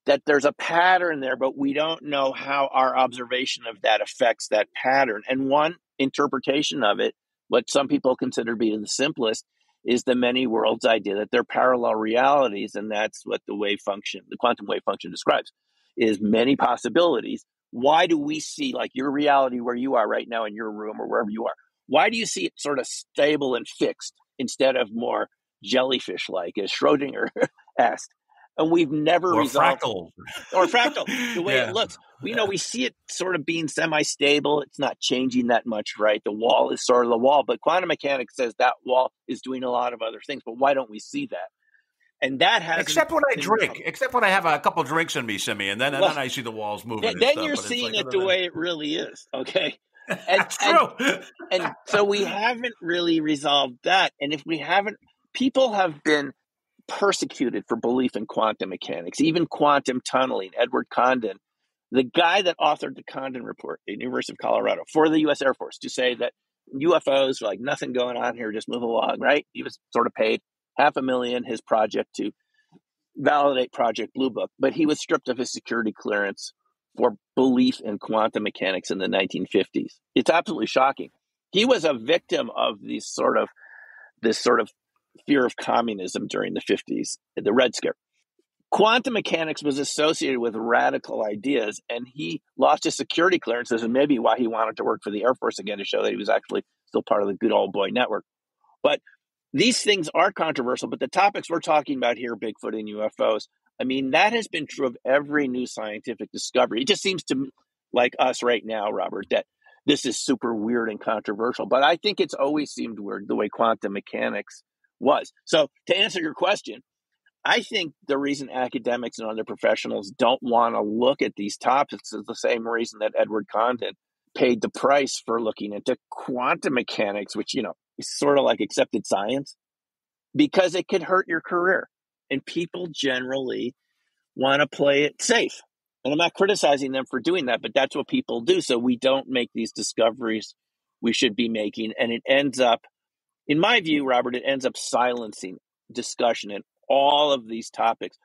that there's a pattern there, but we don't know how our observation of that affects that pattern. And one interpretation of it, what some people consider to be the simplest, is the many worlds idea, that they're parallel realities. And that's what the quantum wave function describes, is many possibilities. Why do we see, like your reality where you are right now in your room or wherever you are? Why do you see it sort of stable and fixed instead of more jellyfish-like, as Schrodinger asked? And we've never resolved fractal, the way it looks. We see it sort of being semi-stable. It's not changing that much, right? The wall is sort of the wall, but quantum mechanics says that wall is doing a lot of other things. But why don't we see that? And that has except when I drink, except when I have a couple drinks in me, Simeon, then I see the walls moving. Then you're seeing it the way it really is. Okay. That's true. And so we haven't really resolved that. And if we haven't, people have been persecuted for belief in quantum mechanics, even quantum tunneling. Edward Condon, the guy that authored the Condon Report at the University of Colorado for the U.S. Air Force, to say that UFOs were like nothing going on here, just move along, right? He was sort of paid $500,000 his project to validate Project Blue Book, but he was stripped of his security clearance for belief in quantum mechanics in the 1950s. It's absolutely shocking. He was a victim of this sort of fear of communism during the 50s, the Red Scare. Quantum mechanics was associated with radical ideas, and he lost his security clearances, and maybe why he wanted to work for the Air Force again, to show that he was actually still part of the good old boy network. But these things are controversial, but the topics we're talking about here, Bigfoot and UFOs, I mean, that has been true of every new scientific discovery. It just seems to me, like us right now, Robert, that this is super weird and controversial. But I think it's always seemed weird the way quantum mechanics was. So to answer your question, I think the reason academics and other professionals don't want to look at these topics is the same reason that Edward Condon paid the price for looking into quantum mechanics, which, is sort of like accepted science, because it could hurt your career. And people generally want to play it safe. And I'm not criticizing them for doing that, but that's what people do. So we don't make these discoveries we should be making. And it ends up, in my view, Robert, it ends up silencing discussion in all of these topics.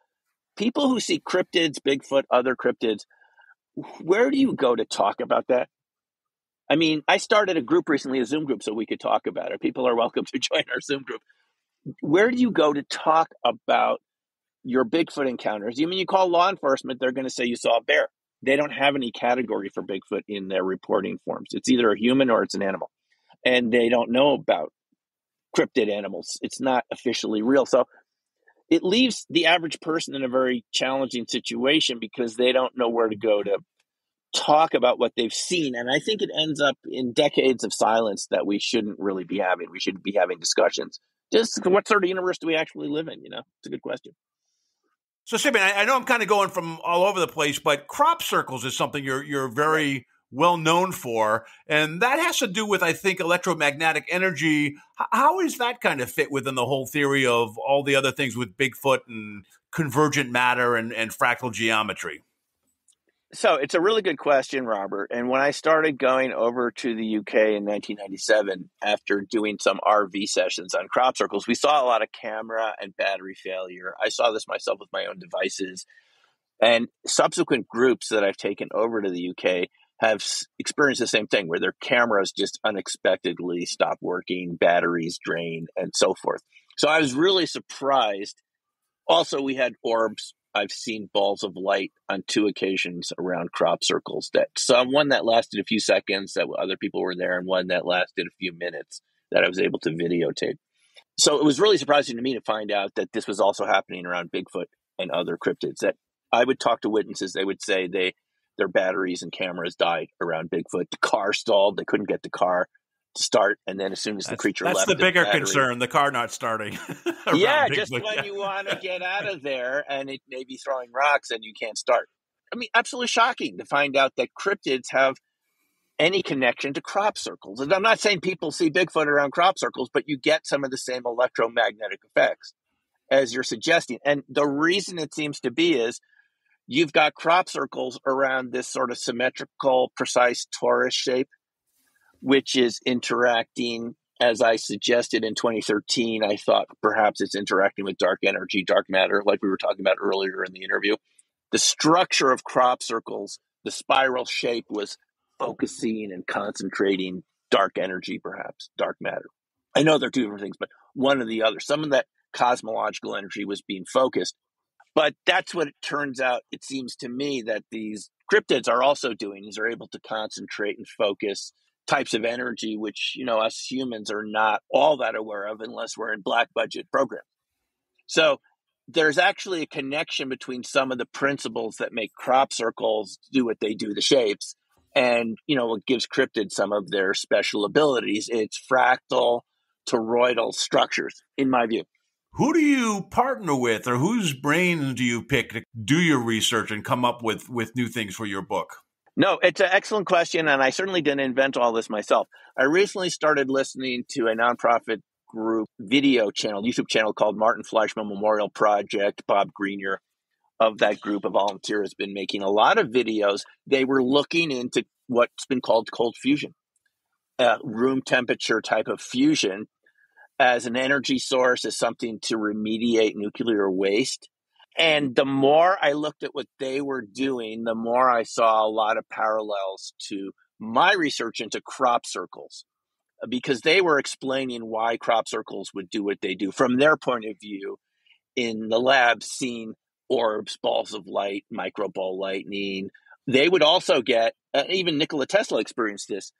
People who see cryptids, Bigfoot, other cryptids, where do you go to talk about that? I mean, I started a group recently, a Zoom group, so we could talk about it. People are welcome to join our Zoom group. Where do you go to talk about your Bigfoot encounters? You mean you call law enforcement, they're going to say you saw a bear. They don't have any category for Bigfoot in their reporting forms. It's either a human or it's an animal. And they don't know about cryptid animals. It's not officially real. So it leaves the average person in a very challenging situation because they don't know where to go to talk about what they've seen. And I think it ends up in decades of silence that we shouldn't really be having. We should be having discussions. Just what sort of universe do we actually live in? It's a good question. So, Simeon, I know I'm kind of going from all over the place, but crop circles is something you're very well known for, and that has to do with, I think, electromagnetic energy. How is that kind of fit within the whole theory of all the other things with Bigfoot and convergent matter and fractal geometry? So it's a really good question, Robert. And when I started going over to the UK in 1997, after doing some RV sessions on crop circles, we saw a lot of camera and battery failure. I saw this myself with my own devices. And subsequent groups that I've taken over to the UK have experienced the same thing, where their cameras just unexpectedly stop working, batteries drain, and so forth. So I was really surprised. Also, we had orbs. I've seen balls of light on 2 occasions around crop circles. One that lasted a few seconds that other people were there, and one that lasted a few minutes that I was able to videotape. So it was really surprising to me to find out that this was also happening around Bigfoot and other cryptids. That I would talk to witnesses, they would say their batteries and cameras died around Bigfoot. The car stalled; they couldn't get the car to start, and then as soon as the creature left, that's the bigger concern: the car not starting. Yeah, just when you want to get out of there, and it may be throwing rocks, and you can't start. I mean, absolutely shocking to find out that cryptids have any connection to crop circles. And I'm not saying people see Bigfoot around crop circles, but you get some of the same electromagnetic effects as you're suggesting. And the reason it seems to be is you've got crop circles around this sort of symmetrical, precise torus shape, which is interacting, as I suggested in 2013. I thought perhaps it's interacting with dark energy, dark matter, like we were talking about earlier in the interview. The structure of crop circles, the spiral shape, was focusing and concentrating dark energy, perhaps dark matter. I know they're 2 different things, but one or the other. Some of that cosmological energy was being focused. But that's what it turns out, it seems to me, that these cryptids are also doing, is they're able to concentrate and focus types of energy, which, us humans are not all that aware of unless we're in black budget programs. So there's actually a connection between some of the principles that make crop circles do what they do, the shapes, and, what gives cryptids some of their special abilities. It's fractal, toroidal structures, in my view. Who do you partner with, or whose brain do you pick to do your research and come up with new things for your book? No, it's an excellent question, and I certainly didn't invent all this myself. I recently started listening to a nonprofit group video channel, YouTube channel called Martin Fleischmann Memorial Project. Bob Grenier of that group, a volunteer, has been making a lot of videos. They were looking into what's been called cold fusion, room temperature type of fusion, as an energy source, as something to remediate nuclear waste. And the more I looked at what they were doing, the more I saw a lot of parallels to my research into crop circles, because they were explaining why crop circles would do what they do from their point of view in the lab, seeing orbs, balls of light, microball lightning. They would also get, even Nikola Tesla experienced this,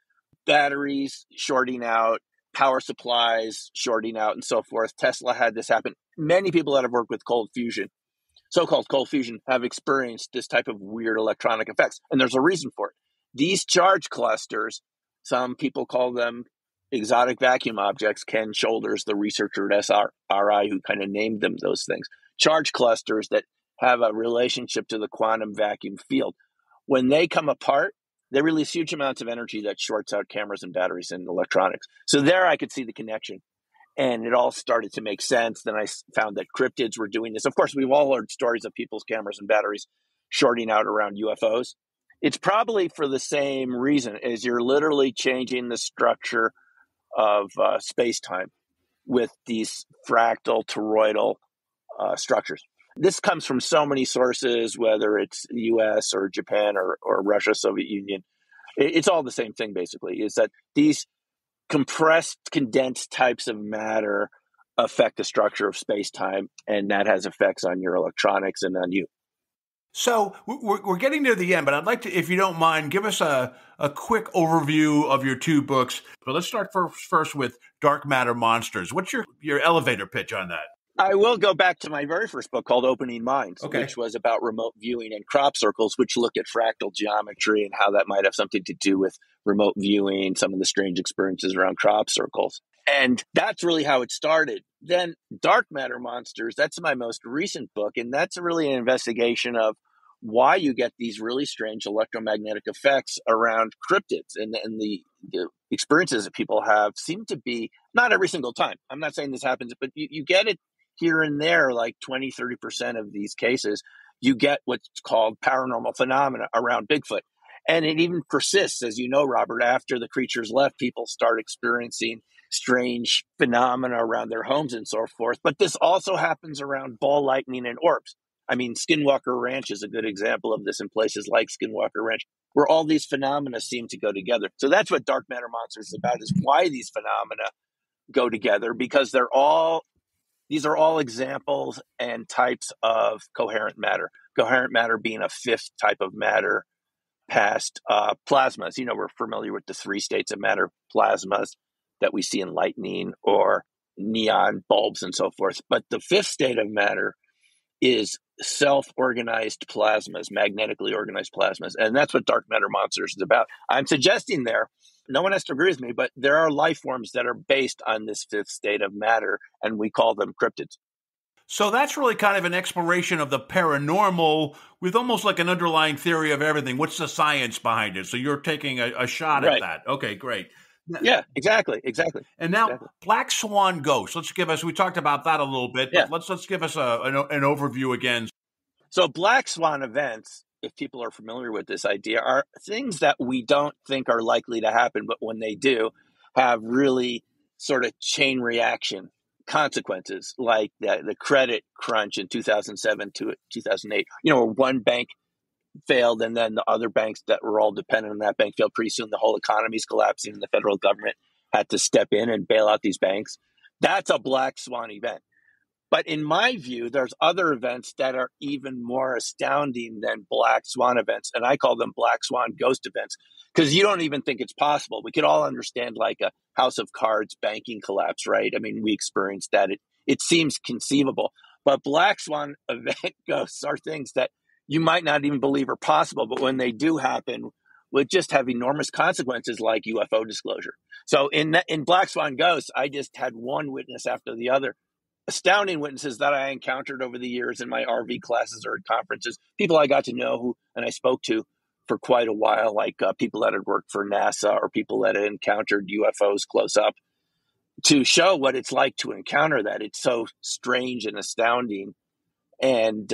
batteries shorting out, power supplies shorting out, and so forth. Tesla had this happen. Many people that have worked with cold fusion, so-called cold fusion, have experienced this type of weird electronic effects. And there's a reason for it. These charge clusters, some people call them exotic vacuum objects. Ken Shoulders, the researcher at SRI, who kind of named them those things. Charge clusters that have a relationship to the quantum vacuum field. When they come apart, they release huge amounts of energy that shorts out cameras and batteries and electronics. So there I could see the connection. And it all started to make sense. Then I found that cryptids were doing this. Of course, we've all heard stories of people's cameras and batteries shorting out around UFOs. It's probably for the same reason, as you're literally changing the structure of space-time with these fractal toroidal structures. This comes from so many sources, whether it's the US or Japan or Russia, Soviet Union. It's all the same thing, basically, is that these compressed, condensed types of matter affect the structure of space-time, and that has effects on your electronics and on you. So we're getting near the end, but I'd like to, if you don't mind, give us a quick overview of your two books. But let's start first with Dark Matter Monsters. What's your elevator pitch on that? I will go back to my very first book called Opening Minds, which was about remote viewing and crop circles, which look at fractal geometry and how that might have something to do with remote viewing, some of the strange experiences around crop circles. And that's really how it started. Then Dark Matter Monsters, that's my most recent book. And that's really an investigation of why you get these really strange electromagnetic effects around cryptids. And the experiences that people have seem to be, not every single time, I'm not saying this happens, but you get it here and there, like 20, 30% of these cases, you get what's called paranormal phenomena around Bigfoot. And it even persists, as you know, Robert, after the creatures left, people start experiencing strange phenomena around their homes and so forth. But this also happens around ball lightning and orbs. I mean, Skinwalker Ranch is a good example of this, in places like Skinwalker Ranch, where all these phenomena seem to go together. So that's what Dark Matter Monsters is about, is why these phenomena go together, because these are all examples and types of coherent matter. Coherent matter being a fifth type of matter past plasmas. You know, we're familiar with the three states of matter plasmas that we see in lightning or neon bulbs and so forth. But the fifth state of matter is self-organized plasmas, magnetically organized plasmas. And that's what Dark Matter Monsters is about. I'm suggesting there, no one has to agree with me, but there are life forms that are based on this fifth state of matter, and we call them cryptids. So that's really kind of an exploration of the paranormal with almost like an underlying theory of everything. What's the science behind it? So you're taking a shot at that. Okay, great. Yeah, exactly. And now Black Swan Ghost. We talked about that a little bit, but let's give us an overview again. So Black Swan events, if people are familiar with this idea, are things that we don't think are likely to happen, but when they do, have really sort of chain reaction consequences, like the credit crunch in 2007 to 2008, where one bank failed and then the other banks that were all dependent on that bank failed. Pretty soon the whole economy is collapsing and the federal government had to step in and bail out these banks. That's a Black Swan event. But in my view, there's other events that are even more astounding than Black Swan events. And I call them Black Swan ghost events, because you don't even think it's possible. We could all understand like a House of Cards banking collapse, right? I mean, we experienced that. It seems conceivable. But Black Swan event ghosts are things that you might not even believe are possible, but when they do happen, would just have enormous consequences, like UFO disclosure. So in Black Swan Ghosts, I just had one witness after the other, astounding witnesses that I encountered over the years in my RV classes or at conferences, people I got to know and I spoke to for quite a while, like people that had worked for NASA or people that had encountered UFOs close up, to show what it's like to encounter that. It's so strange and astounding. And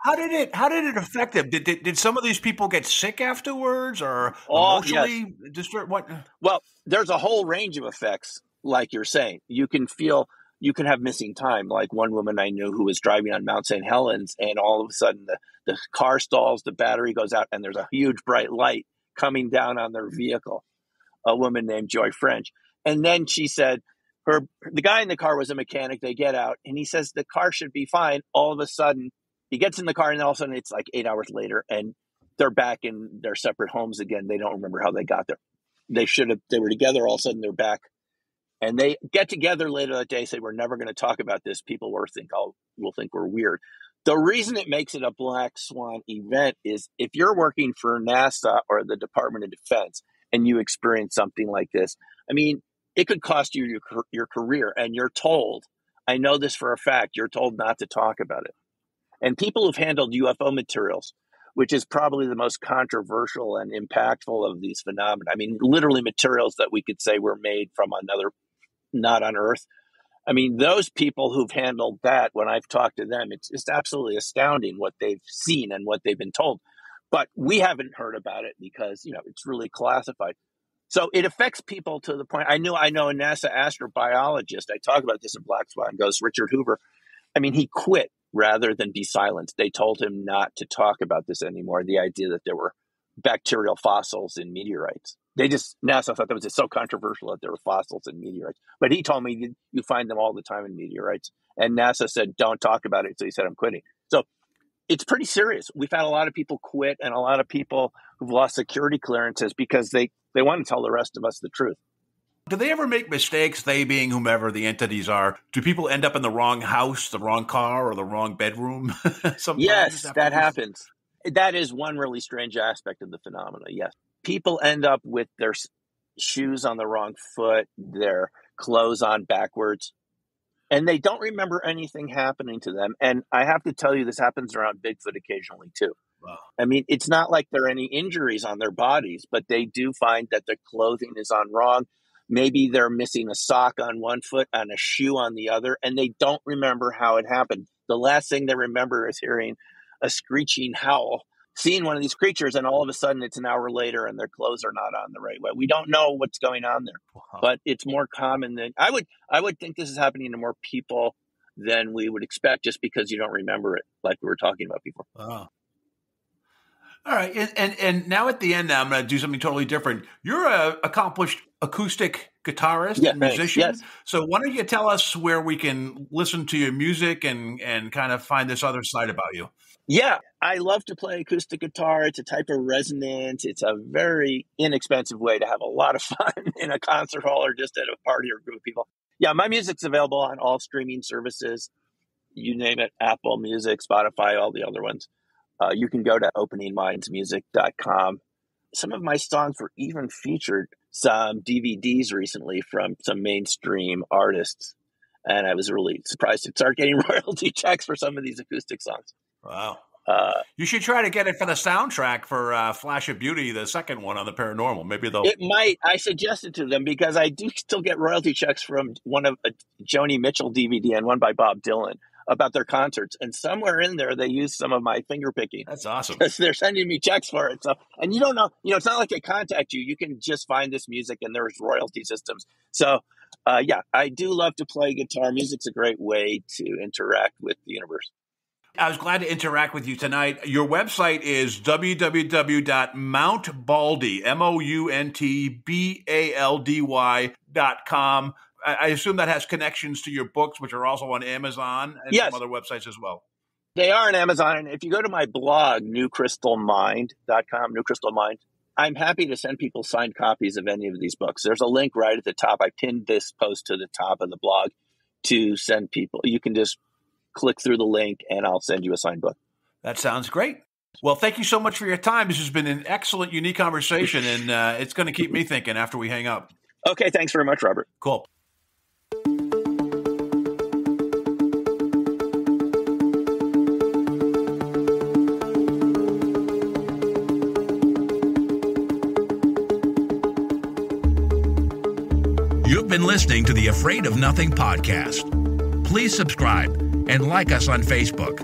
how did it affect them? Did some of these people get sick afterwards or emotionally disturbed? What? Well, there's a whole range of effects, like you're saying. You can have missing time. Like one woman I knew who was driving on Mount St. Helens, and all of a sudden the car stalls, the battery goes out, and there's a huge bright light coming down on their vehicle. A woman named Joy French. And then she said the guy in the car was a mechanic. They get out, and he says the car should be fine. All of a sudden, he gets in the car, and all of a sudden it's like 8 hours later, and they're back in their separate homes again. They don't remember how they got there. They were together. All of a sudden they're back, and they get together later that day, say, we're never going to talk about this. People will think we're weird. The reason it makes it a Black Swan event is if you're working for NASA or the Department of Defense and you experience something like this, I mean, it could cost you your career, and you're told, I know this for a fact, you're told not to talk about it. And people who've handled UFO materials, which is probably the most controversial and impactful of these phenomena. I mean, literally materials that we could say were made from another, not on Earth, I mean, those people who've handled that, when I've talked to them, it's just absolutely astounding what they've seen and what they've been told. But we haven't heard about it because, it's really classified. So it affects people to the point. I know a NASA astrobiologist. I talk about this in Black Swan Ghost, Richard Hoover. I mean, he quit rather than be silent. They told him not to talk about this anymore, the idea that there were bacterial fossils in meteorites. NASA thought that was just so controversial that there were fossils in meteorites. But he told me you find them all the time in meteorites. And NASA said, don't talk about it. So he said, I'm quitting. So it's pretty serious. We've had a lot of people quit and a lot of people who've lost security clearances because they want to tell the rest of us the truth. Do they ever make mistakes, they being whomever the entities are? Do people end up in the wrong house, the wrong car, or the wrong bedroom? Yes, that happens. That is one really strange aspect of the phenomena, yes. People end up with their shoes on the wrong foot, their clothes on backwards, and they don't remember anything happening to them. And I have to tell you, this happens around Bigfoot occasionally, too. Wow. I mean, it's not like there are any injuries on their bodies, but they do find that their clothing is on wrong. Maybe they're missing a sock on one foot and a shoe on the other, and they don't remember how it happened. The last thing they remember is hearing a screeching howl, seeing one of these creatures, and all of a sudden it's an hour later and their clothes are not on the right way. We don't know what's going on there, but it's more common than I would think this is happening to more people than we would expect just because you don't remember it, like we were talking about before. Wow. All right. And now at the end, now I'm going to do something totally different. You're an accomplished acoustic guitarist and musician. Yes. So why don't you tell us where we can listen to your music and kind of find this other side about you? Yeah, I love to play acoustic guitar. It's a type of resonance. It's a very inexpensive way to have a lot of fun in a concert hall or just at a party or group of people. Yeah, my music's available on all streaming services. You name it, Apple Music, Spotify, all the other ones. You can go to openingmindsmusic.com. Some of my songs were even featured some DVDs recently from some mainstream artists. And I was really surprised to start getting royalty checks for some of these acoustic songs. Wow. You should try to get it for the soundtrack for Flash of Beauty, the second one on the paranormal. Maybe they'll... It might. I suggested to them because I do still get royalty checks from one of a Joni Mitchell DVD and one by Bob Dylan about their concerts. And somewhere in there, they use some of my finger picking. That's awesome. Because they're sending me checks for it. So, and you don't know, it's not like they contact you. You can just find this music and there's royalty systems. So, yeah, I do love to play guitar. Music's a great way to interact with the universe. I was glad to interact with you tonight. Your website is www.mountbaldy, MOUNTBALDY.com. I assume that has connections to your books, which are also on Amazon and Yes. some other websites as well. They are on Amazon. And if you go to my blog, newcrystalmind.com, New Crystal Mind, I'm happy to send people signed copies of any of these books. There's a link right at the top. I pinned this post to the top of the blog to send people. You can just click through the link and I'll send you a signed book. That sounds great. Well, thank you so much for your time. This has been an excellent, unique conversation, and it's going to keep me thinking after we hang up. Okay, thanks very much, Robert. Cool. You've been listening to the Afraid of Nothing podcast. Please subscribe and like us on Facebook.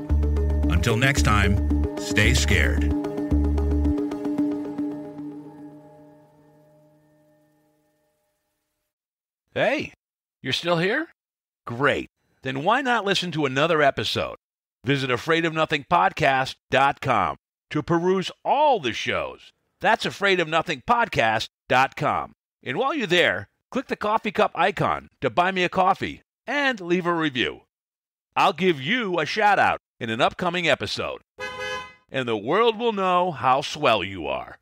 Until next time, stay scared. Hey, you're still here? Great. Then why not listen to another episode? Visit afraidofnothingpodcast.com to peruse all the shows. That's afraidofnothingpodcast.com. And while you're there, click the coffee cup icon to buy me a coffee and leave a review. I'll give you a shout out in an upcoming episode, and the world will know how swell you are.